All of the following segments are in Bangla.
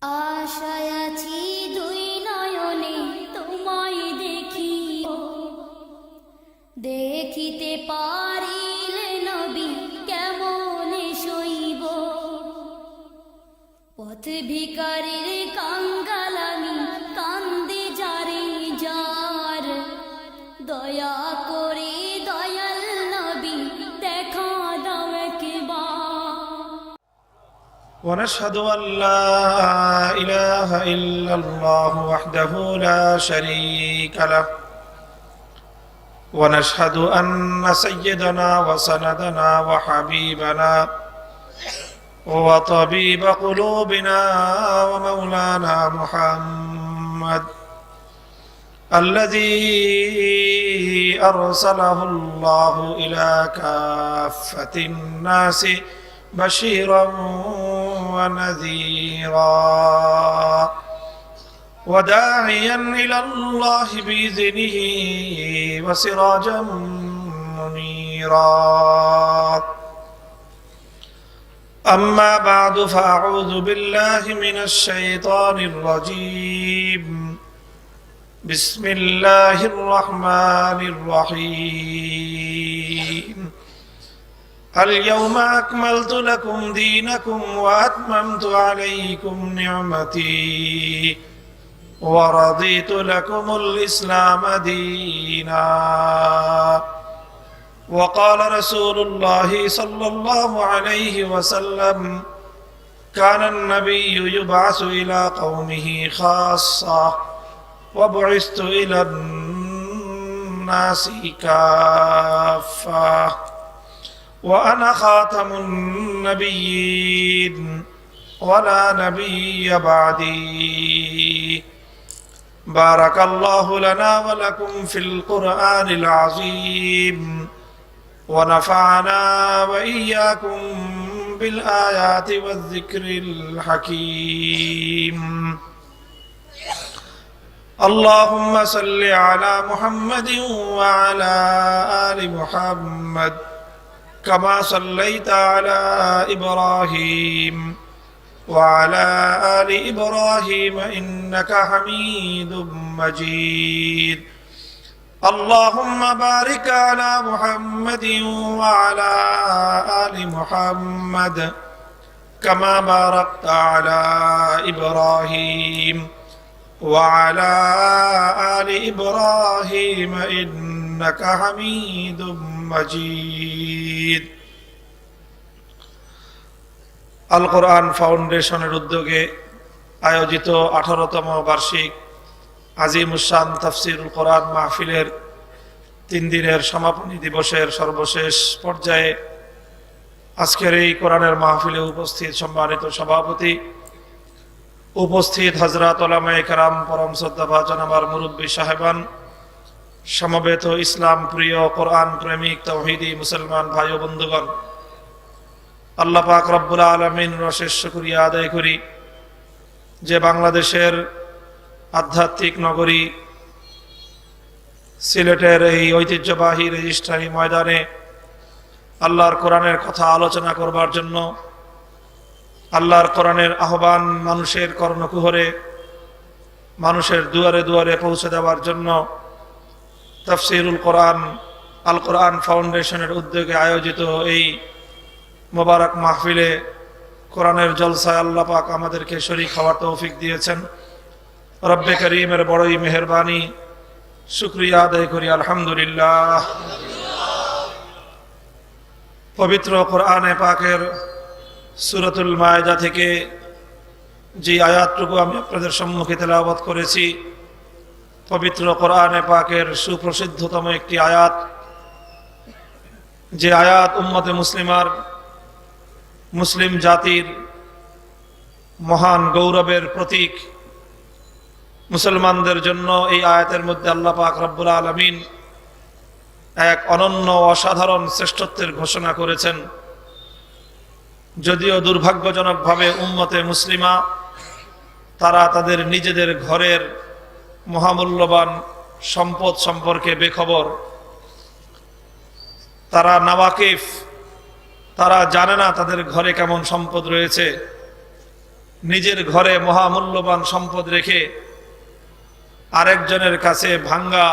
আশায় আছি দুই নয়নে তোমায় দেখি, দেখিতে পারিলে নবী কেমনে সইব। পথ ভিখারির কাঙ্গাল আমি, কান্দে যারে যার, দয়া করে দয়াল নবী দেখা দাও একবার। ونشهد أن لا إله إلا الله وحده لا شريك له ونشهد أن سيدنا وسندنا وحبيبنا وطبيب قلوبنا ومولانا محمد الذي أرسله الله إلى كافة الناس بشيرا ونذيرا وداعيا إلى الله بإذنه وسراجا منيرا. أما بعد فأعوذ بالله من الشيطان الرجيم. بسم الله الرحمن الرحيم. اليوم أكملت لكم دينكم وأتممت عليكم نعمتي ورضيت لكم الإسلام دينا. وقال رسول الله صلى الله عليه وسلم كان النبي يبعث إلى قومه خاصة وبعثت إلى الناس كافة وأنا خاتم النبيين ولا نبي بعدي. بارك الله لنا ولكم في القرآن العظيم ونفعنا وإياكم بالآيات والذكر الحكيم. اللهم صل على محمد وعلى آل محمد كما صليت على إبراهيم وعلى آل إبراهيم إنك حميد مجيد. اللهم بارك على محمد وعلى آل محمد كما باركت على إبراهيم وعلى آل إبراهيم إنك حميد مجيد. আল কোরআন ফাউন্ডেশনের উদ্যোগে আয়োজিত 18তম বার্ষিক আজিমুশান তাফসিরুল কোরআন মাহফিলের 3 দিনের সমাপনী দিবসের সর্বশেষ পর্যায়ে আজকের এই কোরআনের মাহফিলে উপস্থিত সম্মানিত সভাপতি, উপস্থিত হযরত উলামায়ে কেরাম, পরম শ্রদ্ধাভাজন আমার মুরব্বী সাহেবান, সমবেত ইসলাম প্রিয় কোরআন প্রেমিক তাওহীদি মুসলমান ভাই ও বন্ধুগণ, আল্লাহ পাক রব্বুল আলামিনের অশেষ শুকরিয়া আদায় করি যে বাংলাদেশের আধ্যাত্মিক নগরী সিলেটের এই ঐতিহ্যবাহী রেজিস্ট্রারি ময়দানে আল্লাহর কোরআনের কথা আলোচনা করবার জন্য, আল্লাহর কোরআনের আহ্বান মানুষের কর্ণকুহরে, মানুষের দুয়ারে দুয়ারে পৌঁছে দেওয়ার জন্য তাফসিরুল কোরআন আল কোরআন ফাউন্ডেশনের উদ্যোগে আয়োজিত এই মোবারক মাহফিলে কোরআনের জলসায় আল্লাহ পাক আমাদেরকে শরীক হওয়ার তৌফিক দিয়েছেন। রব্বে করিমের বড়ই মেহেরবানি, শুকরিয়া আদায় করি আলহামদুলিল্লাহ। পবিত্র কোরআনে পাকের সূরাতুল মায়েদা থেকে যে আয়াতটুকু আমি আপনাদের সম্মুখে তেলাওয়াত করেছি, পবিত্র কোরআনে পাকের সুপ্রসিদ্ধতম একটি আয়াত, যে আয়াত উম্মতে মুসলিমার, মুসলিম জাতির মহান গৌরবের প্রতীক। মুসলমানদের জন্য এই আয়াতের মধ্যে আল্লাহ পাক রব্বুল আলামিন এক অনন্য অসাধারণ শ্রেষ্ঠত্বের ঘোষণা করেছেন। যদিও দুর্ভাগ্যজনকভাবে উম্মতে মুসলিমা তারা তাদের নিজেদের ঘরের মহামূল্যবান সম্পদ সম্পর্কে বেখবর, তারা নাওয়াকিফ, তারা জানে না তাদের ঘরে কেমন সম্পদ রয়েছে। নিজের ঘরে মহামূল্যবান সম্পদ রেখে আরেকজনের কাছে ভাঙ্গা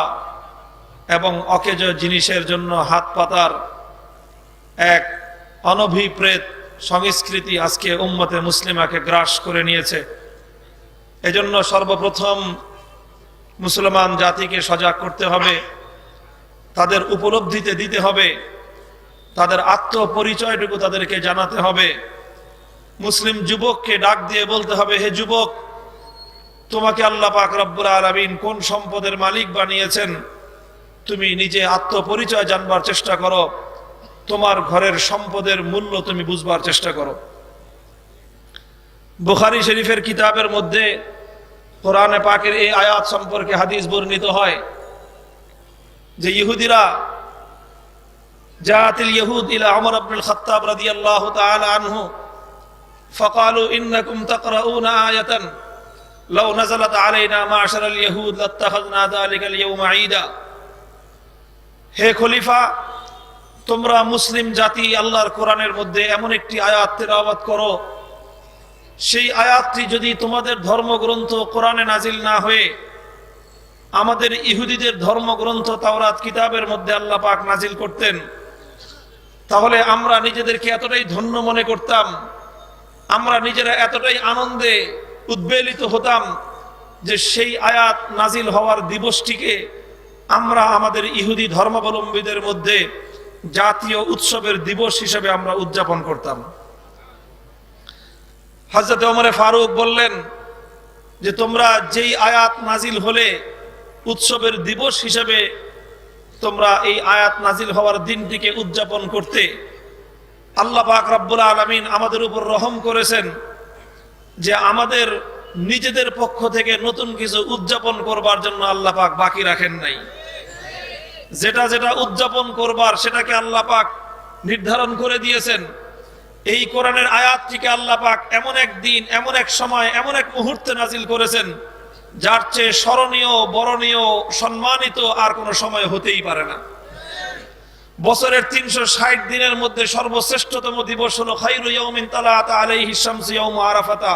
এবং অকেজ জিনিসের জন্য হাত পাতার এক অনভিপ্রেত সংস্কৃতি আজকে উম্মতে মুসলিমাকে গ্রাস করে নিয়েছে। এজন্য সর্বপ্রথম মুসলমান জাতিকে সজাগ করতে হবে, তাদের উপলব্ধিতে দিতে হবে, তাদের আত্মপরিচয়টুকু তাদেরকে জানাতে হবে। মুসলিম যুবককে ডাক দিয়ে বলতে হবে, হে যুবক, তোমাকে আল্লাহ পাক রব্বুল আলামিন কোন সম্পদের মালিক বানিয়েছেন তুমি নিজে আত্মপরিচয় জানবার চেষ্টা করো, তোমার ঘরের সম্পদের মূল্য তুমি বুঝবার চেষ্টা করো। বুখারী শরীফের কিতাবের মধ্যে কোরআনে পাকের এই আয়াত সম্পর্কে হাদিস বর্ণিত হয় যে ইহুদিরা জাআতিল ইহুদ ইলা ওমর ইবনুল খাত্তাব রাদিয়াল্লাহু তাআলা আনহু ফাকালু ইন্নাকুম তাকরাউনা আয়াতান লাউ নাযালাত আলাইনা মা'শারাল ইহুদ লাত্তাখাযনা যালিকাল ইয়াওমা ঈদা। হে খলিফা, তোমরা মুসলিম জাতি আল্লাহর কোরআনের মধ্যে এমন একটি আয়াত তেলাওয়াত করো, সেই আয়াতটি যদি তোমাদের ধর্মগ্রন্থ কোরআনে নাজিল না হয়ে আমাদের ইহুদিদের ধর্মগ্রন্থ তাওরাত কিতাবের মধ্যে আল্লাহ পাক নাজিল করতেন, তাহলে আমরা নিজেদেরকে এতটাই ধন্য মনে করতাম, আমরা নিজেরা এতটাই আনন্দে উদ্বেলিত হতাম যে সেই আয়াত নাজিল হওয়ার দিবসটিকে আমরা আমাদের ইহুদি ধর্মাবলম্বীদের মধ্যে জাতীয় উৎসবের দিবস হিসেবে আমরা উদযাপন করতাম। হযরত ওমর ফারুক বললেন যে তোমরা যেই আয়াত নাজিল হলে উৎসবের দিবস হিসেবে তোমরা এই আয়াত নাজিল হওয়ার দিনটিকে উদযাপন করতে, আল্লাহ পাক রব্বুল আলামিন আমাদের উপর রহম করেছেন যে আমাদের নিজেদের পক্ষ থেকে নতুন কিছু উদযাপন করবার জন্য আল্লাহ পাক বাকি রাখেন নাই। যেটা যেটা উদযাপন করবার সেটাকে আল্লাহ পাক নির্ধারণ করে দিয়েছেন। এই কোরআনের আয়াতটিকে আল্লাহ পাক এমন এক দিন, এমন এক সময়, এমন এক মুহূর্তে নাজিল করেছেন যার চেয়ে স্মরণীয়, বরণীয়, সম্মানিত আর কোনো সময় হতেই পারে না। বছরের 360 দিনের মধ্যে সর্বশ্রেষ্ঠতম দিবস হলো খায়রু ইয়াউমিন তালাআত আলাইহিশ শামসু ইয়াউম আরাফাতা।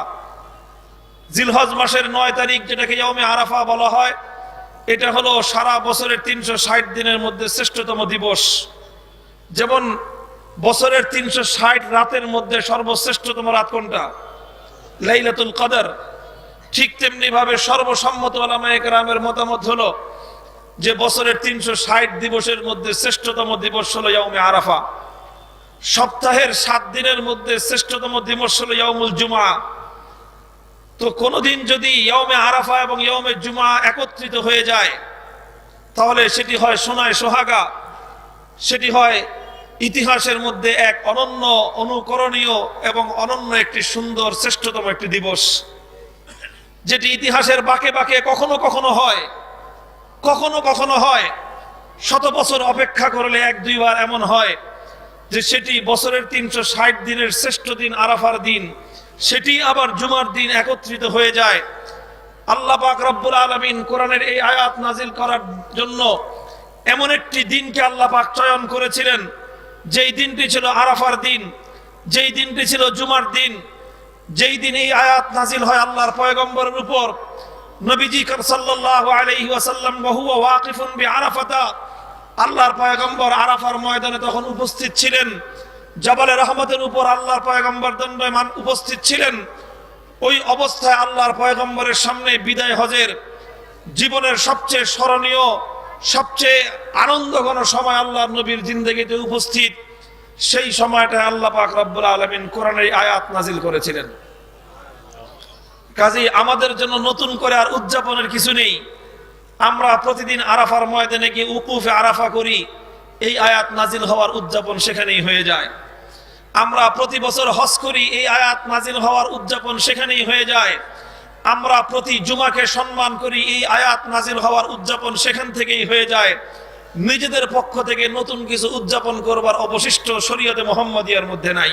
জিলহজ মাসের 9 তারিখ, যেটাকে ইয়াউমে আরাফা বলা হয়, এটা হলো সারা বছরের 360 দিনের মধ্যে শ্রেষ্ঠতম দিবস। যেমন বছরের 360 রাতের মধ্যে সর্বশ্রেষ্ঠতম রাত কোনটা? লাইলাতুল কদর। ঠিক তেমনি ভাবে সর্বসম্মত উলামায়ে কেরামের মতামত হলো যে বছরের 360 দিবসের মধ্যে শ্রেষ্ঠতম দিবস হলো ইয়াউমে আরাফা। সপ্তাহের 7 দিনের মধ্যে শ্রেষ্ঠতম দিবস হলো ইয়াউমুল জুমআ। তো কোনদিন যদি ইয়াউমে আরাফা এবং ইয়াউমে জুমআ একত্রিত হয়ে যায় তাহলে সেটি হয় সোনায় সোহাগা, সেটি হয় ইতিহাসের মধ্যে এক অনন্য, অনুকরণীয় এবং অনন্য একটি সুন্দর শ্রেষ্ঠতম একটি দিবস, যেটি ইতিহাসের বাঁকে বাঁকে কখনো কখনো হয়, কখনো কখনো হয় শত বছর অপেক্ষা করলে 1-2 বার এমন হয় যে সেটি বছরের 360 দিনের শ্রেষ্ঠ দিন আরাফার দিন, সেটি আবার জুমার দিন একত্রিত হয়ে যায়। আল্লাহ পাক রব্বুল আলামিন কোরআনের এই আয়াত নাজিল করার জন্য এমন একটি দিনকে আল্লাহ পাক চয়ন করেছিলেন, যেই দিনটি ছিল আরাফার দিন, যেই দিনটি ছিল জুমার দিন, যেই দিন এই আয়াত নাজিল হয় আল্লাহর পয়গম্বরের উপর। নবীজি সাল্লাল্লাহু আলাইহি ওয়াসাল্লাম ওয়া হুয়া ওয়াকিফুন বিআরাফাতা, আল্লাহর পয়গম্বর আরাফার ময়দানে তখন উপস্থিত ছিলেন। জাবালে রহমতের উপর আল্লাহর পয়গম্বর দণ্ডায়মান উপস্থিত ছিলেন। ওই অবস্থায় আল্লাহর পয়গম্বরের সামনে বিদায় হজের জীবনের সবচেয়ে স্মরণীয়, সবচেয়ে আনন্দঘন সময় আল্লাহর নবীর জিন্দেগিতে উপস্থিত। সেই সময়টায় আল্লাহ পাক রব্বুল আলামিন কোরআনের আয়াত নাজিল করেছিলেন। কাজেই আমাদের জন্য নতুন করে আর উদযাপনের কিছু নেই। আমরা প্রতিদিন আরাফার ময়দানে গিয়ে উকুফে আরাফা করি, এই আয়াত নাজিল হওয়ার উদযাপন সেখানেই হয়ে যায়। আমরা প্রতি বছর হজ করি, এই আয়াত নাজিল হওয়ার উদযাপন সেখানেই হয়ে যায়। আমরা প্রতি জুমাকে সম্মান করি, এই আয়াত নাজিল হওয়ার উদযাপন সেখান থেকেই হয়ে যায়। নিজেদের পক্ষ থেকে নতুন কিছু উদযাপন করবার অবশিষ্ট শরীয়তে মুহাম্মাদিয়ার মধ্যে নাই।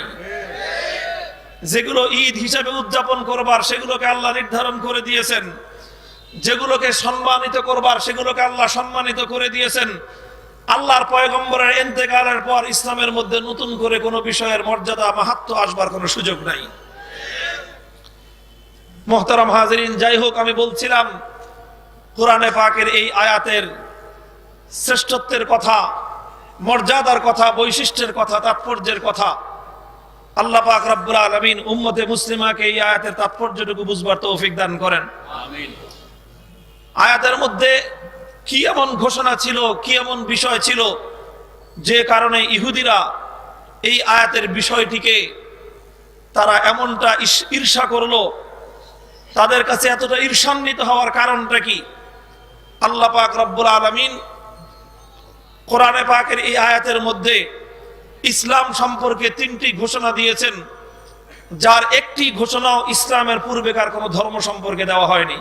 যেগুলো ঈদ হিসাবে উদযাপন করবার সেগুলোকে আল্লাহ নির্ধারণ করে দিয়েছেন, যেগুলোকে সম্মানিত করবার সেগুলোকে আল্লাহ সম্মানিত করে দিয়েছেন। আল্লাহর পয়গম্বরের ইন্তেকালের পর ইসলামের মধ্যে নতুন করে কোনো বিষয়ের মর্যাদা মাহাত্ম্য আসবার কোনো সুযোগ নাই। মুহতারাম হাজিরিন, যাই হোক, আমি বলছিলাম কোরআনে পাকের এই আয়াতের শ্রেষ্ঠত্বের কথা, মর্যাদার কথা, বৈশিষ্ট্যের কথা, তাৎপর্যের কথা। আল্লাহ পাক রব্বুল আলামিন উম্মতে মুসলিমাকে এই আয়াতের তাৎপর্যটুকু বুঝবার তৌফিক দান করেন। আমিন। আয়াতের মধ্যে কি এমন ঘোষণা ছিল, কি এমন বিষয় ছিল যে কারণে ইহুদিরা এই আয়াতের বিষয়টিকে তারা এমনটা ঈর্ষা করলো, তাদের কাছে এতটা ঈর্ষান্বিত হওয়ার কারণটা কি? আল্লাহ পাক রব্বুল আলামিন কোরআনে পাকের এই আয়াতের মধ্যে ইসলাম সম্পর্কে 3টি ঘোষণা দিয়েছেন, যার একটি ঘোষণাও ইসলামের পূর্বেকার কোন ধর্ম সম্পর্কে দেওয়া হয়নি।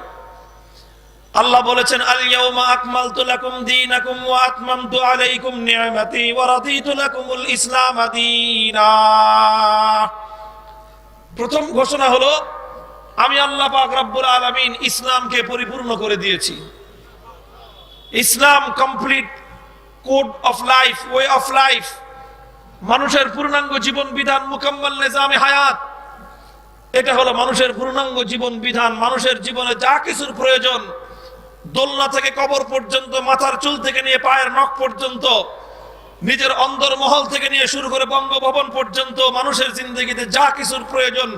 আল্লাহ বলেছেন, আল ইয়াউমা আকমালতু লাকুম দীনাকুম ওয়া আতমামতু আলাইকুম নি'মাতি ওয়া রাদিতু লাকুমুল ইসলাম দীনা। প্রথম ঘোষণা হলো, আমি আল্লাহ পাক রব্বুল আলামিন ইসলামকে পরিপূর্ণ করে দিয়েছি। Islam complete code of life, way of life, মানুষের পূর্ণাঙ্গ জীবন বিধান, মুকাম্মাল নিজামে হায়াত। এটা হলো মানুষের পূর্ণাঙ্গ জীবন বিধান। মানুষের জীবনে যা কিছুর প্রয়োজন, দোলনা থেকে কবর পর্যন্ত, মাথার চুল থেকে নিয়ে পায়ের নখ পর্যন্ত, নিজের অন্দরমহল থেকে নিয়ে শুরু করে বঙ্গভবন পর্যন্ত, মানুষের জিন্দগিতে যা কিছুর প্রয়োজন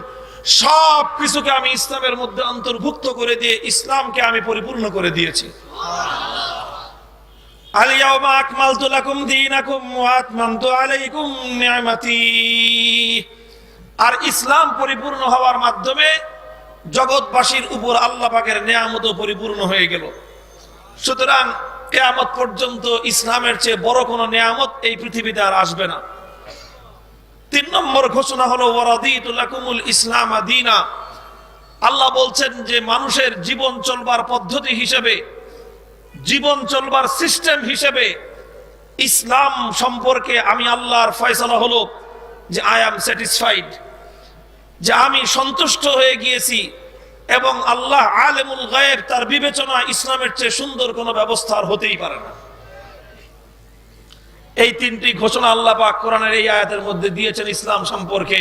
সব কিছুকে আমি ইসলামের মধ্যে অন্তর্ভুক্ত করে দিয়ে ইসলামকে আমি পরিপূর্ণ করে দিয়েছি। আল ইয়াউমা আকমালতু লাকুম দীনাকুম ওয়া আতমামতু আলাইকুম নি'মাতি। আর ইসলাম পরিপূর্ণ হওয়ার মাধ্যমে জগৎবাসীর উপর আল্লাহ পাকের নিয়ামতও পরিপূর্ণ হয়ে গেল। সুতরাং কিয়ামত পর্যন্ত ইসলামের চেয়ে বড় কোনো নিয়ামত এই পৃথিবীতে আর আসবে না। 3 নম্বর ঘোষণা হলো ওয়া রাদিতু লাকুমুল ইসলাম দীনা। আল্লাহ বলছেন যে মানুষের জীবন চলবার পদ্ধতি হিসেবে, জীবন চলবার সিস্টেম হিসেবে ইসলাম সম্পর্কে আমি আল্লাহর ফয়সালা হলো যে আই অ্যাম স্যাটিসফাইড, যে আমি সন্তুষ্ট হয়ে গিয়েছি, এবং আল্লাহ আলেমুল গায়েব, তার বিবেচনা ইসলামের চেয়ে সুন্দর কোনো ব্যবস্থা আর হতেই পারে না। এই 3টি ঘোষণা আল্লাহ পাক কোরআনের এই আয়াতের মধ্যে দিয়েছেন ইসলাম সম্পর্কে।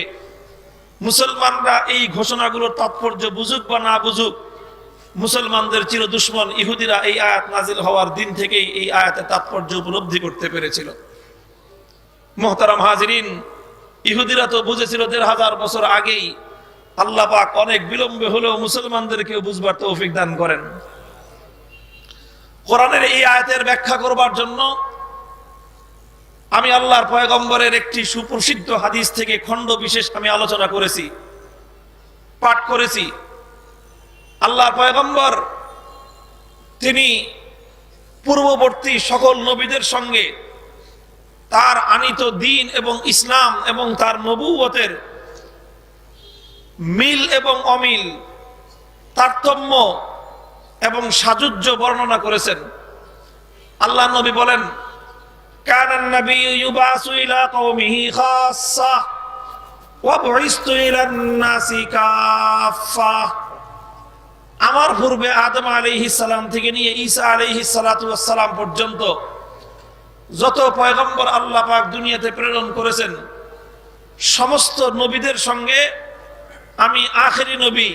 মুসলমানরা এই ঘোষণাগুলোর তাৎপর্য বুঝুক বা না বুঝুক, মুসলমানদের চির দুশ্মন ইহুদিরা এই আয়াত নাজিল হওয়ার দিন থেকেই এই আয়াতের তাৎপর্য উপলব্ধি করতে পেরেছিল। মুহতারাম হাজিরিন, ইহুদিরা তো বুঝেছিল 1500 বছর আগেই। আল্লাহ পাক অনেক বিলম্বে হলেও মুসলমানদেরকে বুঝবার তৌফিক দান করেন। কোরআনের এই আয়াতের ব্যাখ্যা করবার জন্য আমি আল্লাহর পয়গম্বরের একটি সুপ্রসিদ্ধ হাদিস থেকে খণ্ড বিশেষ আমি আলোচনা করেছি, পাঠ করেছি। আল্লাহর পয়গম্বর তিনি পূর্ববর্তী সকল নবীদের সঙ্গে তার আনিত দ্বীন এবং ইসলাম এবং তার নবুয়তের মিল এবং অমিল, তারতম্য এবং সাযুজ্য বর্ণনা করেছেন। আল্লাহ নবী বলেন, কানান নাবিয়্যু ইউবাসু ইলা কওমিহি খাসসা ওয়া বুইসতু ইলান নাসি কাফফা। আমার পূর্বে আদম আলাইহিস সালাম থেকে নিয়ে ঈসা আলাইহিস সালাতু ওয়াস সালাম পর্যন্ত যত পয়গম্বর আল্লাহ পাক দুনিয়াতে প্রেরণ করেছেন, সমস্ত নবীদের সঙ্গে আমি আখেরি নবী,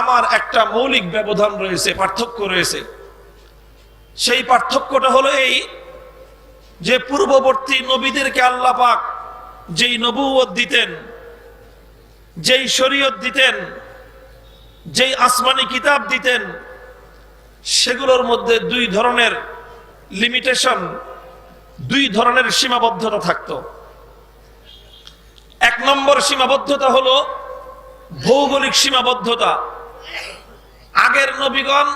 আমার একটা মৌলিক ব্যবধান রয়েছে, পার্থক্য রয়েছে। সেই পার্থক্যটা হলো এই যে পূর্ববর্তী নবীদেরকে আল্লাহ পাক যেই নবুয়ত দিতেন, যেই শরীয়ত দিতেন, যেই আসমানি কিতাব দিতেন, সেগুলোর মধ্যে 2 ধরনের লিমিটেশন, 2 ধরনের সীমাবদ্ধতা থাকতো। 1 নম্বর সীমাবদ্ধতা হলো ভৌগোলিক সীমাবদ্ধতা। আগের নবীগণ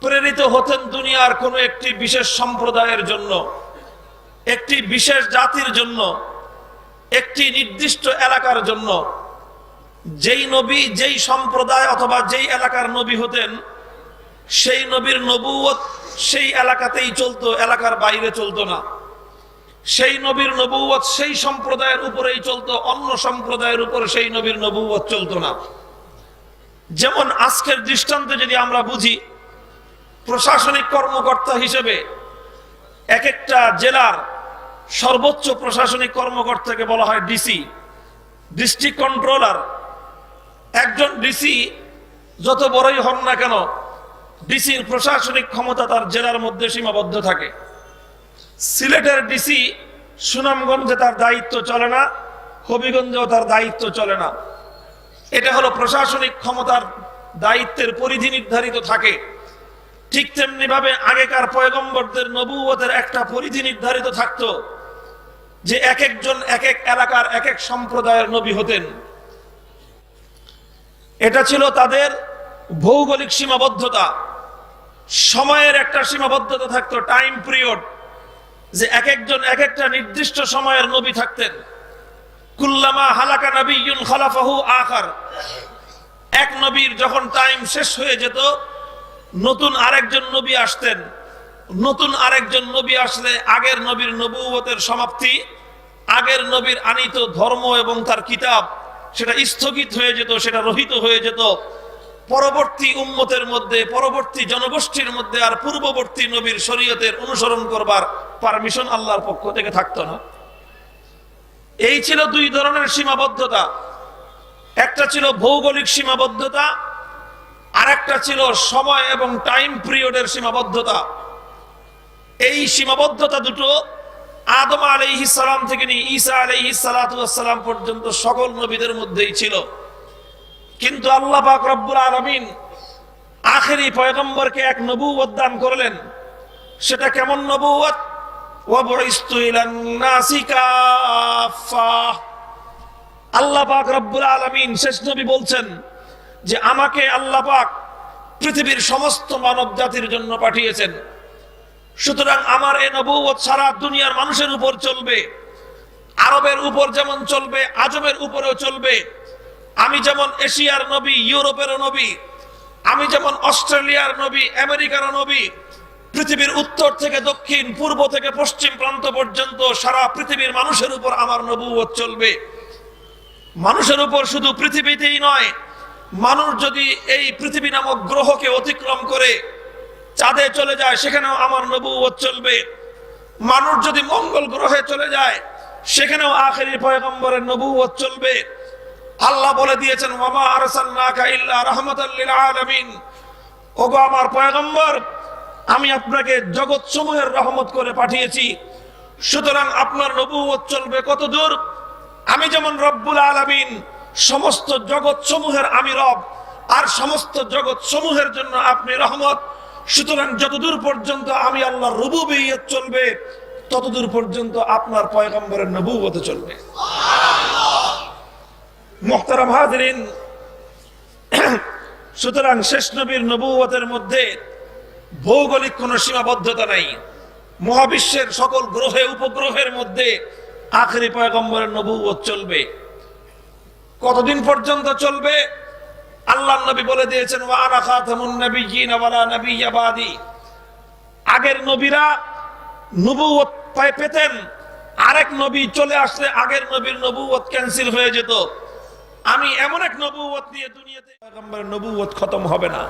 প্রেরিত হতেন দুনিয়ার কোনো একটি বিশেষ সম্প্রদায়ের জন্য, একটি বিশেষ জাতির জন্য, একটি নির্দিষ্ট এলাকার জন্য। যেই নবী যেই সম্প্রদায় অথবা যেই এলাকার নবী হতেন, সেই নবীর নবুয়ত সেই এলাকাতেই চলতো, এলাকার বাইরে চলতো না। সেই নবীর নবুয়ত সেই সম্প্রদায়ের উপরেই চলতো, অন্য সম্প্রদায়ের উপরে সেই নবীর নবুয়ত চলতো না। যেমন আজকের দৃষ্টান্তে যদি আমরা বুঝি, প্রশাসনিক কর্মকর্তা হিসেবে এক একটা জেলার সর্বোচ্চ প্রশাসনিক কর্মকর্তাকে বলা হয় ডিসি, ডিস্ট্রিক্ট কন্ট্রোলার। একজন ডিসি যত বড়ই হন না কেন ডিসির প্রশাসনিক ক্ষমতা তার জেলার মধ্যে সীমাবদ্ধ থাকে। সিলেটের ডিসি সুনামগঞ্জে তার দায়িত্ব চলে না, হবিগঞ্জেও তার দায়িত্ব চলে না। এটা হলো প্রশাসনিক ক্ষমতার দায়িত্বের পরিধি নির্ধারিত থাকে। ঠিক তেমনি ভাবে আগেকার পয়গম্বরদের নবুয়তের একটা পরিধি নির্ধারিত থাকতো, যে এক একজন এক এক এলাকার এক এক সম্প্রদায়ের নবী হতেন। এটা ছিল তাদের ভৌগোলিক সীমাবদ্ধতা, সময়ের একটা সীমাবদ্ধতা থাকতো, টাইম পিরিয়ড, যে এক একজন এক একটা নির্দিষ্ট সময়ের নবী থাকতেন। কুল্লামা হালাকা নবিয়্যুন খালাফাহু আখার, এক নবীর যখন টাইম শেষ হয়ে যেত নতুন আরেকজন নবী আসতেন। নতুন আরেকজন নবী আসলে আগের নবীর নবুয়তের সমাপ্তি, আগের নবীর আনিত ধর্ম এবং তার কিতাব সেটা স্থগিত হয়ে যেত, সেটা রহিত হয়ে যেত। পরবর্তী উম্মতের মধ্যে, পরবর্তী জনগোষ্ঠীর মধ্যে আর পূর্ববর্তী নবীর শরীয়তের অনুসরণ করবার পারমিশন আল্লাহর পক্ষ থেকে থাকতো না। এই ছিল দুই ধরনের সীমাবদ্ধতা, একটা ছিল ভৌগোলিক সীমাবদ্ধতা, আর একটা ছিল সময় এবং টাইম পিরিয়ডের সীমাবদ্ধতা। এই সীমাবদ্ধতা দুটো আদম আলাইহিস সালাম থেকে নিয়ে ঈসা আলাইহিস সালাতু ওয়াস সালাম পর্যন্ত সকল নবীদের মধ্যেই ছিল। কিন্তু আল্লাহ পাক রব্বুল আলামিন আখেরি পয়গম্বরকে এক নবুয়ত দান করলেন। সেটা কেমন নবুয়ত? ওয়া বুইস্তু ইলান নাসি কাফা। আল্লাহ পাক রব্বুল আলামিন শেষ নবী বলছেন যে আমাকে আল্লাহ পাক পৃথিবীর সমস্ত মানব জাতির জন্য পাঠিয়েছেন। সুতরাং আমার এই নবুয়ত সারা দুনিয়ার মানুষের উপর চলবে। আরবের উপর যেমন চলবে, আজমের উপরেও চলবে। আমি যেমন এশিয়ার নবী, ইউরোপেরও নবী, আমি যেমন অস্ট্রেলিয়ার নবী, আমেরিকারও নবী, পৃথিবীর উত্তর থেকে দক্ষিণ, পূর্ব থেকে পশ্চিম প্রান্ত পর্যন্ত সারা পৃথিবীর মানুষের উপর আমার নবুয়ত চলবে। মানুষের উপর শুধু পৃথিবীতেই নয়, মানুষ যদি এই পৃথিবী নামক গ্রহকে অতিক্রম করে চাঁদে চলে যায় সেখানেও আমার নবুয়ত চলবে। মানুষ যদি মঙ্গল গ্রহে চলে যায় সেখানেও আখেরি পয়গম্বরের নবুয়ত চলবে। আল্লাহ বলে দিয়েছেন ওয়ামা আরসালনাকা ইল্লা রাহমাতাল লিল আলামিন, ওগো আমার পয়গম্বর আমি আপনাকে জগৎ সমূহের রহমত করে পাঠিয়েছি। সুতরাং আপনার নবুয়ত চলবে কত দূর? আমি যেমন রব্বুল আলামিন, সমস্ত জগৎ সমূহের আমি রব, আর সমস্ত জগৎ সমূহের জন্য আপনি রহমত। সুতরাং যতদূর পর্যন্ত আমি আল্লাহর রুবুবিয়্যত চলবে ততদূর পর্যন্ত আপনার পয়গম্বরের নবুয়ত চলবে। মুহতারাম হাজিরিন, সুতরাং শেষ নবীর নবুয়তের মধ্যে ভৌগোলিক কোনো সীমাবদ্ধতা নাই। মহাবিশ্বের সকল গ্রহে উপগ্রহের মধ্যে আখেরি পয়গম্বরের নবুয়ত চলবে। কতদিন পর্যন্ত চলবে? আল্লাহর নবী বলে দিয়েছেন ওয়া আনা খাতামুন নাবিয়্যিন ওয়া লা নাবিয়্যা বাদি। আগের নবীরা নবুয়ত পেতেন, আরেক নবী চলে আসলে আগের নবীর নবুয়ত ক্যান্সেল হয়ে যেত। আমি এমন এক নবুয়ত নিয়ে দুনিয়াতে, পয়গম্বরের নবুয়ত খতম হবে না।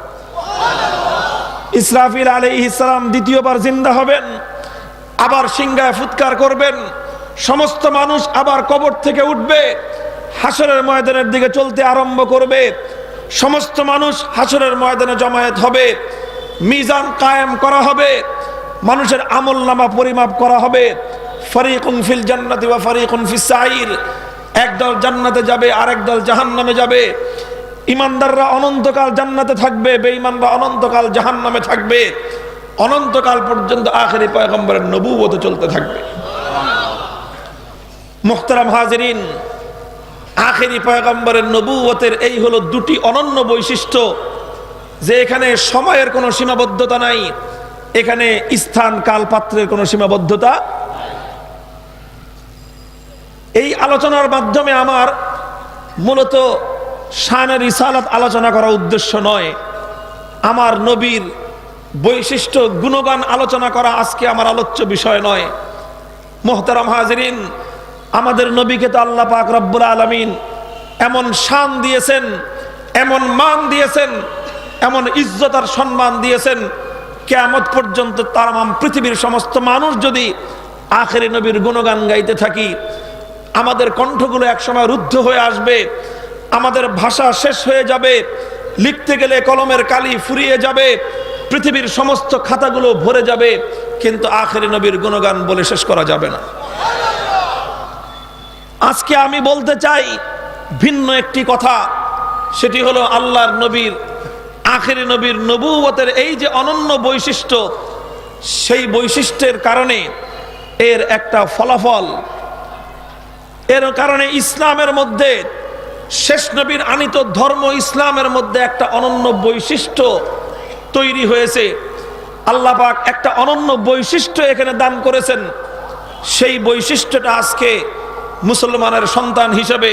ইসরাফিল আলাইহিস সালাম দ্বিতীয়বার জিন্দা হবেন, আবার সিংহায় ফুৎকার করবেন, সমস্ত মানুষ আবার কবর থেকে উঠবে, হাসরের ময়দানের দিকে চলতে আরম্ভ করবে। সমস্ত মানুষ হাসরের ময়দানে জমায়েত হবে, মিজান কায়েম করা হবে, মানুষের আমলনামা পরিমাপ করা হবে। ফারিকুন ফিল জান্নাতি ওয়া ফারিকুন ফিস সাইর, একদল জান্নাতে যাবে আরেক দল জাহান্নামে যাবে। ইমানদাররা অনন্তকাল জান্নাতে থাকবে, বেঈমানরা অনন্তকাল জাহান্নামে থাকবে। অনন্তকাল পর্যন্ত আখেরি পয়গম্বরের নবুয়ত চলতে থাকবে। মুহতারাম হাজিরিন, আখেরি পয়গম্বরের নবুয়তের এই হলো দুটি অনন্য বৈশিষ্ট্য, যে এখানে সময়ের কোনো সীমাবদ্ধতা নাই, এখানে স্থান কাল পাত্রের কোনো সীমাবদ্ধতা। এই আলোচনার মাধ্যমে আমার মূলত শানে রিসালাত আলোচনা করা উদ্দেশ্য নয়, আমার নবীর বৈশিষ্ট্য গুণগান আলোচনা করা আজকে আমার আলোচ্য বিষয় নয়। মুহতারাম হাজিরিন, আমাদের নবীকে তো আল্লাহ পাক রব্বুল আলামিন এমন শান দিয়েছেন, এমন মান দিয়েছেন, এমন ইজ্জত আর সম্মান দিয়েছেন, কিয়ামত পর্যন্ত তামাম পৃথিবীর সমস্ত মানুষ যদি আখেরি নবীর গুণগান গাইতে থাকি, আমাদের কণ্ঠগুলো একসময় রুদ্ধ হয়ে আসবে, আমাদের ভাষা শেষ হয়ে যাবে, লিখতে গেলে কলমের কালি ফুরিয়ে যাবে, পৃথিবীর সমস্ত খাতাগুলো ভরে যাবে, কিন্তু আখেরি নবীর গুণগান বলে শেষ করা যাবে না। আজকে আমি বলতে চাই ভিন্ন একটি কথা, সেটি হলো আল্লাহর নবীর, আখেরি নবীর নবুয়তের এই যে অনন্য বৈশিষ্ট্য, সেই বৈশিষ্ট্যের কারণে এর একটা ফলাফল, এর কারণে ইসলামের মধ্যে, শেষ নবীর আনিত ধর্ম ইসলামের মধ্যে একটা অনন্য বৈশিষ্ট্য তৈরি হয়েছে। আল্লাহ পাক একটা অনন্য বৈশিষ্ট্য এখানে দান করেছেন। সেই বৈশিষ্ট্যটা আজকে মুসলমানের সন্তান হিসেবে,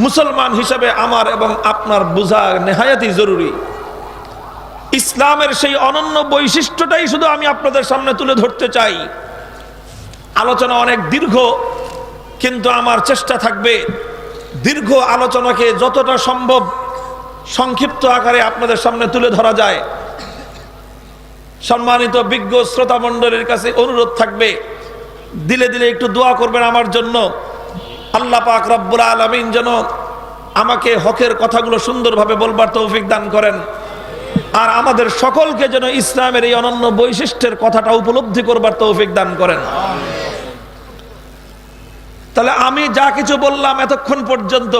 মুসলমান হিসেবে আমার এবং আপনার বোঝা নেহায়াতি জরুরি। ইসলামের সেই অনন্য বৈশিষ্ট্যটাই শুধু আমি আপনাদের সামনে তুলে ধরতে চাই। আলোচনা অনেক দীর্ঘ, কিন্তু আমার চেষ্টা থাকবে দীর্ঘ আলোচনাকে যতটা সম্ভব সংক্ষিপ্ত আকারে আপনাদের সামনে তুলে ধরা যায়। সম্মানিত বিজ্ঞ শ্রোতা মণ্ডলীর কাছে অনুরোধ থাকবে, দিলে দিলে একটু দোয়া করবেন আমার জন্য। আল্লাহ পাক রব্বুল আলামিন যেন আমাকে হকের কথাগুলো সুন্দরভাবে বলবার তৌফিক দান করেন, আর আমাদের সকলকে যেন ইসলামের এই অনন্য বৈশিষ্ট্যের কথাটা উপলব্ধি করবার তৌফিক দান করেন। তাহলে আমি যা কিছু বললাম এতক্ষণ পর্যন্ত,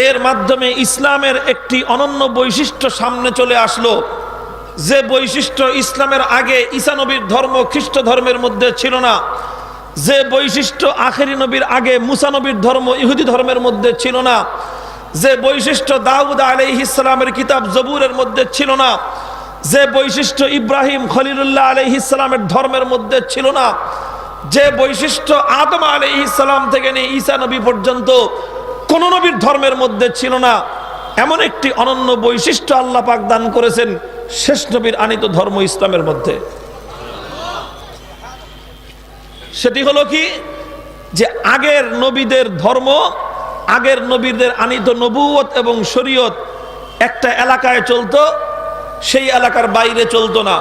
এর মাধ্যমে ইসলামের একটি অনন্য বৈশিষ্ট্য সামনে চলে আসলো, যে বৈশিষ্ট্য ইসলামের আগে ঈসা নবীর ধর্ম খ্রিস্ট ধর্মের মধ্যে ছিল না, যে বৈশিষ্ট্য আখেরি নবীর আগে মুসা নবীর ধর্ম ইহুদি ধর্মের মধ্যে ছিল না, যে বৈশিষ্ট্য দাউদ আলাইহিস সালামের কিতাব জবুরের মধ্যে ছিল না, যে বৈশিষ্ট্য ইব্রাহিম খলিলুল্লাহ আলাইহিস সালামের ধর্মের মধ্যে ছিল না, যে বৈশিষ্ট্য আদম আলাইহিস সালাম থেকে নিয়ে ঈসা নবী পর্যন্ত কোন নবীর ধর্মের মধ্যে ছিল না, এমন একটি অনন্য বৈশিষ্ট্য আল্লাহ পাক দান করেছেন শেষ নবীর আনিত ধর্ম ইসলামের মধ্যে। সেটি হলো কি, যে আগের নবীদের ধর্ম, আগের নবীদের আনিত নবুয়ত এবং শরীয়ত একটা এলাকায় চলতো, সেই এলাকার বাইরে চলতো না,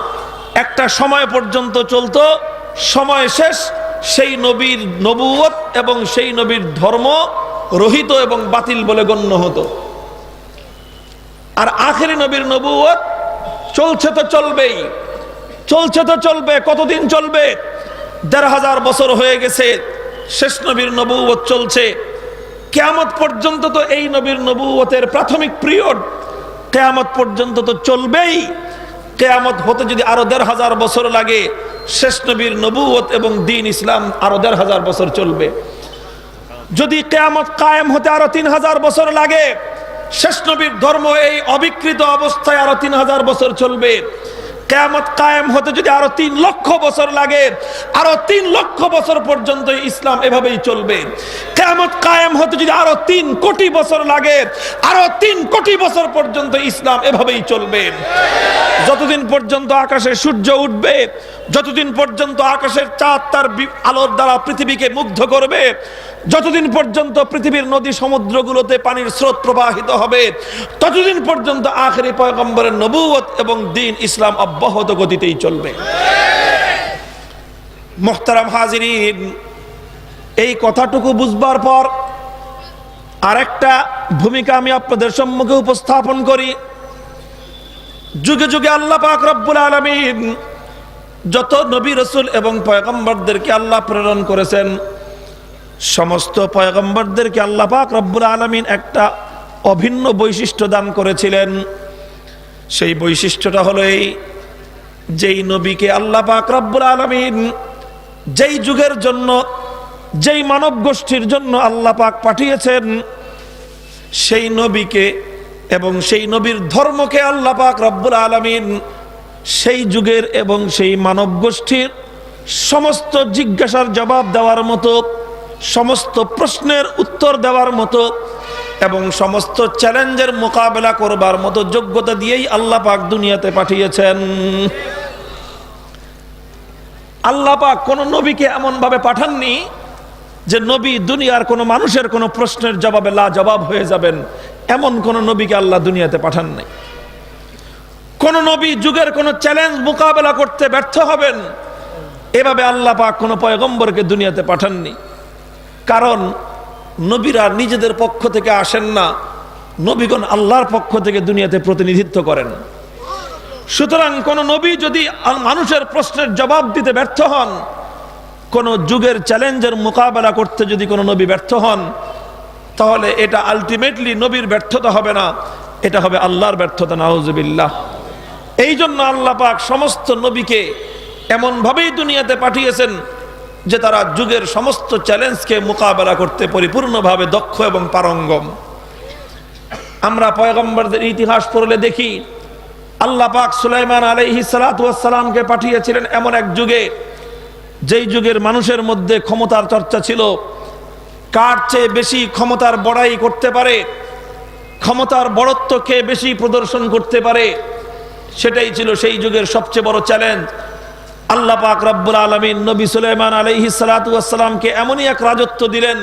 একটা সময় পর্যন্ত চলতো, সময় শেষ, সেই নবীর নবুয়ত এবং সেই নবীর ধর্ম রহিত এবং বাতিল বলে গণ্য হতো। আর আখেরি নবীর নবুয়ত চলছে তো চলবেই, চলছে তো চলবে। কতদিন চলবে? ১৫০০ বছর হয়ে গেছে শেষ নবীর নবুয়ত চলছে। কিয়ামত পর্যন্ত তো এই নবীর নবুয়তের প্রাথমিক পিরিয়ড, কিয়ামত পর্যন্ত তো চলবেই। কিয়ামত হতে যদি আরো ১৫০০ বছর লাগে, শেষ নবীর নবুয়ত এবং দ্বীন ইসলাম আরো ১৫০০ বছর চলবে। যদি কিয়ামত কায়েম হতে আরো ৩০০০ বছর লাগে, শেষ নবীর ধর্ম এই অবিকৃত অবস্থায় আরো ৩০০০ বছর চলবে। কিয়ামত কায়েম হতে যদি আরো ৩ লক্ষ বছর লাগে, আরো ৩ লক্ষ বছর পর্যন্ত ইসলাম এভাবেই চলবে। কিয়ামত কায়েম হতে যদি আরো ৩ কোটি বছর লাগে, আরো ৩ কোটি বছর পর্যন্ত ইসলাম এভাবেই চলবে। যতদিন পর্যন্ত আকাশে সূর্য উঠবে, যতদিন পর্যন্ত আকাশের চাঁদ তার আলোর দ্বারা পৃথিবীকে মুগ্ধ করবে, যতদিন পর্যন্ত পৃথিবীর নদী সমুদ্রগুলোতে পানির স্রোত প্রবাহিত হবে, ততদিন পর্যন্ত আখেরি পয়গম্বরের নবুয়ত এবং দ্বীন ইসলাম অব্যাহত গতিতেই চলবে। মুহতারাম হাজিরিন, এই কথাটুকু বুঝবার পর আরেকটা ভূমিকা আমি আপনাদের সম্মুখে উপস্থাপন করি। যুগে যুগে আল্লাহ পাক রব্বুল আলামিন যত নবী রাসূল এবং পয়গম্বরদেরকে আল্লাহ প্রেরণ করেছেন, সমস্ত পয়গম্বরদেরকে আল্লাহ পাক রব্বুল আলামিন একটা অভিন্ন বৈশিষ্ট্য দান করেছিলেন। সেই বৈশিষ্ট্যটা হলো এই, যেই নবীকে আল্লাহ পাক রব্বুল আলামিন যেই যুগের জন্য, যেই মানব গোষ্ঠীর জন্য আল্লাহ পাক পাঠিয়েছেন, সেই নবীকে এবং সেই নবীর ধর্মকে আল্লাহ পাক রব্বুল আলামিন সেই যুগের এবং সেই মানব গোষ্ঠীর সমস্ত জিজ্ঞাসার জবাব দেওয়ার মতো, সমস্ত প্রশ্নের উত্তর দেওয়ার মতো এবং সমস্ত চ্যালেঞ্জের মোকাবেলা করবার মতো যোগ্যতা দিয়েই আল্লাহ পাক দুনিয়াতে পাঠিয়েছেন। আল্লাহ পাক কোন নবীকে এমন ভাবে পাঠাননি যে নবী দুনিয়ার কোন মানুষের কোন প্রশ্নের জবাবে লাজবাব হয়ে যাবেন, এমন কোন নবীকে আল্লাহ দুনিয়াতে পাঠান নাই। কোন নবী যুগের কোন চ্যালেঞ্জ মোকাবেলা করতে ব্যর্থ হবেন, এভাবে আল্লাহ পাক কোন পয়গম্বরকে দুনিয়াতে পাঠাননি। কারণ নবীরা নিজেদের পক্ষ থেকে আসেন না, নবীগণ আল্লাহর পক্ষ থেকে দুনিয়াতে প্রতিনিধিত্ব করেন। সুতরাং কোন নবী যদি মানুষের প্রশ্নের জবাব দিতে ব্যর্থ হন, কোন যুগের চ্যালেঞ্জের মোকাবেলা করতে যদি কোনো নবী ব্যর্থ হন, তাহলে এটা আলটিমেটলি নবীর ব্যর্থতা হবে না, এটা হবে আল্লাহর ব্যর্থতা। নাউজুবিল্লাহ। এই জন্য আল্লাহ পাক সমস্ত নবীকে এমনভাবেই দুনিয়াতে পাঠিয়েছেন যে তারা যুগের সমস্ত চ্যালেঞ্জকে মোকাবেলা করতে পরিপূর্ণভাবে দক্ষ এবং পারঙ্গম। আমরা পয়গম্বরদের ইতিহাস পড়লে দেখি আল্লাহ পাক সুলাইমান আলাইহিস সালাতু ওয়াস সালামকে পাঠিয়েছিলেন এমন এক যুগে, যেই যুগের মানুষের মধ্যে ক্ষমতার চর্চা ছিল, কার চেয়ে বেশি ক্ষমতার বড়াই করতে পারে, ক্ষমতার বড়ত্বকে বেশি প্রদর্শন করতে পারে, সেটাই ছিল সেই যুগের সবচেয়ে বড় চ্যালেঞ্জ। আল্লাহ পাক রব্বুল আলামিন নবী সুলাইমান আলাইহিস সালাতু ওয়াস সালামকে এমনই এক রাজত্ব দিলেন,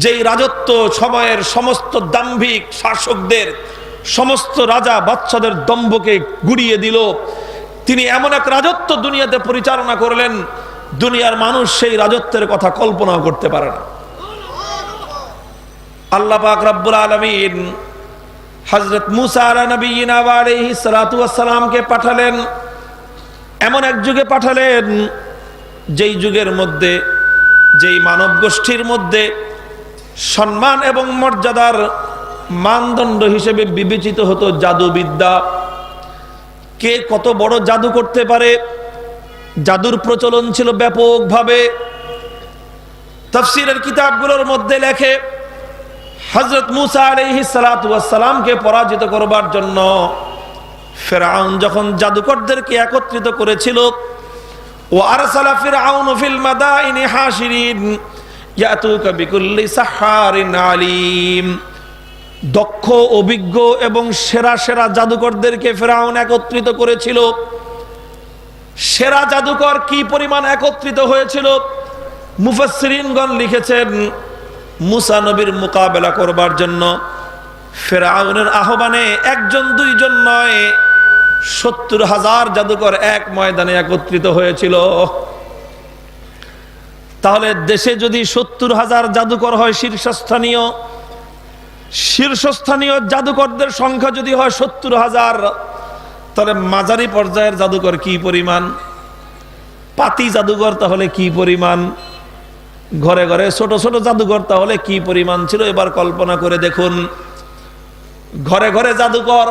যেই রাজত্ব সময়ের সমস্ত দাম্ভিক শাসকদের, সমস্ত রাজা বাদশাদের দম্ভকে গুড়িয়ে দিল। তিনি এমন এক রাজত্ব দুনিয়াতে পরিচালনা করলেন, দুনিয়ার মানুষ সেই রাজত্বের কথা কল্পনাও করতে পারে না। আল্লাহ পাক রব্বুল আলামিন হযরত মুসা আলাইহিস সালাতু ওয়াস সালামকে পাঠালেন, এমন এক যুগে পাঠালেন যেই যুগের মধ্যে, যেই মানব গোষ্ঠীর মধ্যে সম্মান এবং মর্যাদার মানদণ্ড হিসেবে বিবেচিত হতো জাদুবিদ্যা। কে কত বড় জাদু করতে পারে, জাদুর প্রচলন ছিল ব্যাপকভাবে। তাফসীরের কিতাবগুলোর মধ্যে লেখে হযরত মুসা আলাইহিস সালাতু ওয়াস সালামকে পরাজিত করবার জন্য ফিরআউন যখন জাদুকরদেরকে একত্রিত করেছিল, ওয়া আরসালা ফিরআউন ফিল মাদাইনি হাশিরিন ইয়াতুকা বিকুল্লি সাহহারিন আলিম। দক্ষ, অভিজ্ঞ এবং সেরা সেরা জাদুকরদেরকে ফিরআউন একত্রিত করেছিল। সেরা জাদুকর কি পরিমাণ একত্রিত হয়েছিল, মুফাসসিরিনগণ লিখেছেন মুসা নবীর মোকাবেলা করবার জন্য ফিরআউনের আহ্বানে একজন দুইজন নয়, ৭০,০০০ জাদুকর এক ময়দানে একত্রিত হয়েছিল। তাহলে দেশে যদি ৭০,০০০ জাদুকর হয় শীর্ষস্থানীয় জাদুকরদের সংখ্যা যদি হয় ৭০,০০০, তাহলে মাঝারি পর্যায়ের জাদুকর কি পরিমাণ, পাতি জাদুকর তাহলে কি পরিমাণ, ঘরে ঘরে ছোট ছোট জাদুকর তাহলে কি পরিমাণ ছিল। এবার কল্পনা করে দেখুন, ঘরে ঘরে জাদুকর,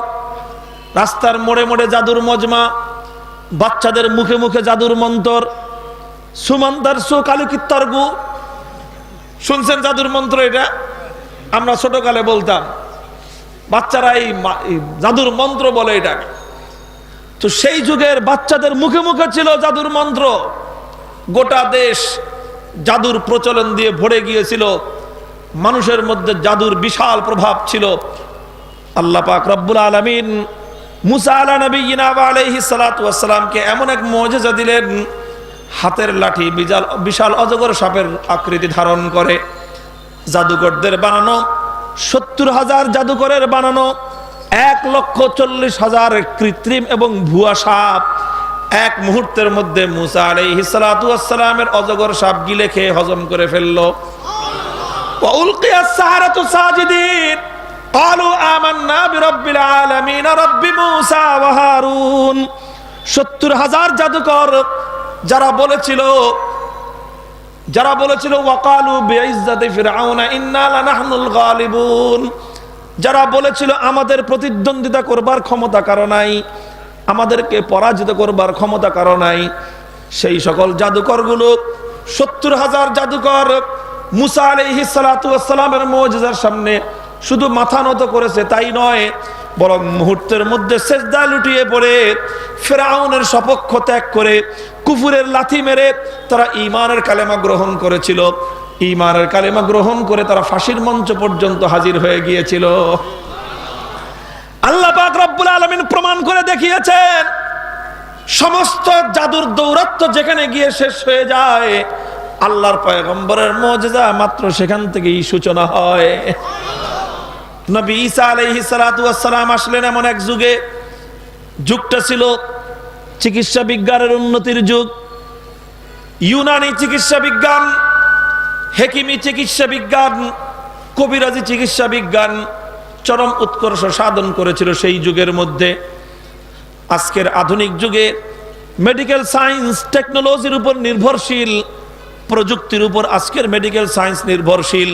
রাস্তার মোড়ে মোড়ে জাদুর মজমা, বাচ্চাদের মুখে মুখে জাদুর মন্তর, সুমন্তর সুকালুকিত্তর্গু। শুনছেন জাদুর মন্ত্র? এটা আমরা ছোটকালে বলতাম, বাচ্চারা এই জাদুর মন্ত্র বলে এটাকে। তো সেই যুগের বাচ্চাদের মুখে মুখে ছিল জাদুর মন্ত্র। গোটা দেশ জাদুর প্রচলন দিয়ে ভরে গিয়েছিল, মানুষের মধ্যে জাদুর বিশাল প্রভাব ছিল। আল্লাহ পাক রব্বুল আলামিন মুসা আলাইহিস সালাতু ওয়াস সালামকে এমন এক মুজিজা দিলেন, হাতের লাঠি বিশাল অজগর সাপের আকৃতি ধারণ করে। জাদুকরদের বানানো ৭০,০০০ জাদুকরের বানানো ১,৪০,০০০ কৃত্রিম এবং ভুয়া সাপ এক মুহূর্তের মধ্যে মুসা আলাইহিস সালাতু ওয়াস সালামের অজগর সাপ গিলে খেয়ে হজম করে ফেললো। ওয়া উলকিয়াস সাহারাতু সাজিদিন ক্বালু আমান্না বিরাব্বিল আলামিন রাব্বি মুসা ওয়া হারুন। ৭০,০০০ জাদুকর যারা বলেছিল ওয়াকালু বিইজ্জাতি ফিরআউনা ইন্না লানাহনুল গালিবুন, যারা বলেছিল আমাদের প্রতিদ্বন্দ্বিতা করবার ক্ষমতা কারো নাই, আমাদেরকে পরাজিত করবার ক্ষমতা কারো নাই, সেই সকল জাদুকরগুলো ৭০,০০০ জাদুকর মুসা আলাইহিস সালাতু ওয়াস সালামের মুজিজার সামনে শুধু মাথা নত করেছে তাই নয়, বরং মুহূর্তের মধ্যে সেজদা লুটিয়ে পড়ে ফিরআউনের সপক্ষ ত্যাগ করে কুফুরের লাথি মেরে তারা ঈমানের কালেমা গ্রহণ করেছিল। ঈমানের কালেমা গ্রহণ করে তারা ফাঁসির মঞ্চ পর্যন্ত হাজির হয়ে গিয়েছিল। আল্লাহ পাক রব্বুল আলামিন প্রমাণ করে দেখিয়েছেন, সমস্ত জাদুর দৌরাত্ম্য যেখানে গিয়ে শেষ হয়ে যায়, আল্লাহর পয়গম্বরের মুজিজা মাত্র সেখান থেকেই সূচনা হয়। নবী ঈসা আলাইহিস সালাতু ওয়াস সালাম আসলেন এমন এক যুগে, যুগটা ছিল চিকিৎসা বিজ্ঞানের উন্নতির যুগ। ইউনানি চিকিৎসা বিজ্ঞান, হেকিমি চিকিৎসা বিজ্ঞান, কবিরাজি চিকিৎসা বিজ্ঞান চরম উৎকর্ষ সাধন করেছিল সেই যুগের মধ্যে। আজকের আধুনিক যুগে মেডিকেল সায়েন্স টেকনোলজির উপর নির্ভরশীল, প্রযুক্তির উপর আজকের মেডিকেল সায়েন্স নির্ভরশীল।